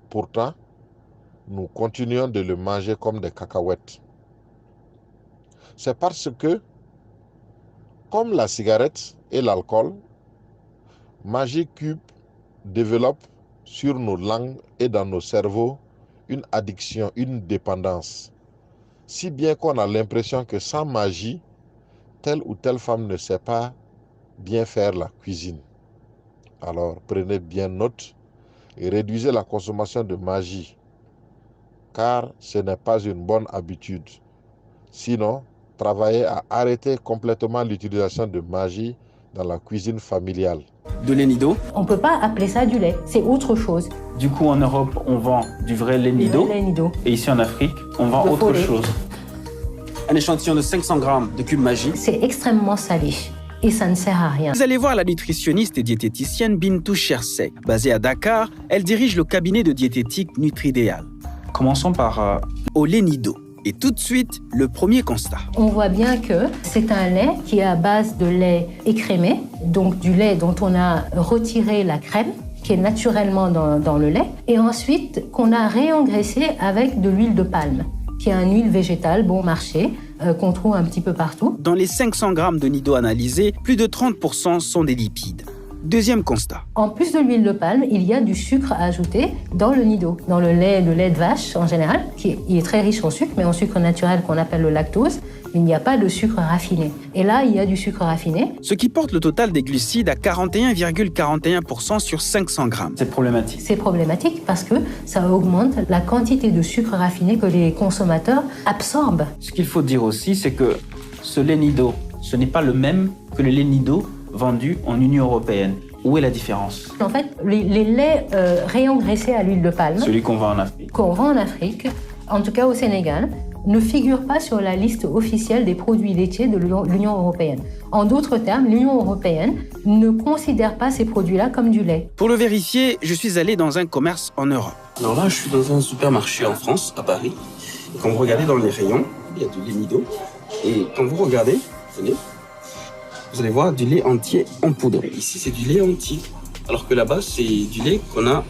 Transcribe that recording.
Pourtant, nous continuons de le manger comme des cacahuètes. C'est parce que, comme la cigarette et l'alcool, Maggi Cube développe sur nos langues et dans nos cerveaux une addiction, une dépendance. Si bien qu'on a l'impression que sans Maggi, telle ou telle femme ne sait pas bien faire la cuisine. Alors prenez bien note et réduisez la consommation de Maggi, car ce n'est pas une bonne habitude. Sinon, travaillez à arrêter complètement l'utilisation de Maggi dans la cuisine familiale. De lait Nido. On ne peut pas appeler ça du lait, c'est autre chose. Du coup, en Europe, on vend du vrai lait Nido. Lait Nido. Et ici en Afrique, on vend autre chose. Un échantillon de 500 grammes de cube Maggi. C'est extrêmement salé et ça ne sert à rien. Vous allez voir la nutritionniste et diététicienne Bintou Chersey. Basée à Dakar, elle dirige le cabinet de diététique Nutridéal. Commençons par au lait Nido. Et tout de suite, le premier constat. On voit bien que c'est un lait qui est à base de lait écrémé, donc du lait dont on a retiré la crème, qui est naturellement dans le lait, et ensuite qu'on a réengraissé avec de l'huile de palme, qui est une huile végétale bon marché, qu'on trouve un petit peu partout. Dans les 500 grammes de Nido analysés, plus de 30% sont des lipides. Deuxième constat. En plus de l'huile de palme, il y a du sucre à ajouter dans le Nido, dans le lait de vache en général, qui est très riche en sucre, mais en sucre naturel qu'on appelle le lactose. Il n'y a pas de sucre raffiné. Et là, il y a du sucre raffiné. Ce qui porte le total des glucides à 41,41% sur 500 grammes. C'est problématique. C'est problématique parce que ça augmente la quantité de sucre raffiné que les consommateurs absorbent. Ce qu'il faut dire aussi, c'est que ce lait Nido, ce n'est pas le même que le lait Nido vendu en Union européenne. Où est la différence? En fait, les laits réengraissés à l'huile de palme, celui qu'on vend en Afrique, en tout cas au Sénégal, ne figure pas sur la liste officielle des produits laitiers de l'Union européenne. En d'autres termes, l'Union européenne ne considère pas ces produits-là comme du lait. Pour le vérifier, je suis allé dans un commerce en Europe. Alors là, je suis dans un supermarché en France, à Paris. Et quand vous regardez dans les rayons, il y a du lait Nido. Et quand vous regardez, tenez, vous allez voir du lait entier en poudre. Ici, c'est du lait entier. Alors que là-bas, c'est du lait qu'on a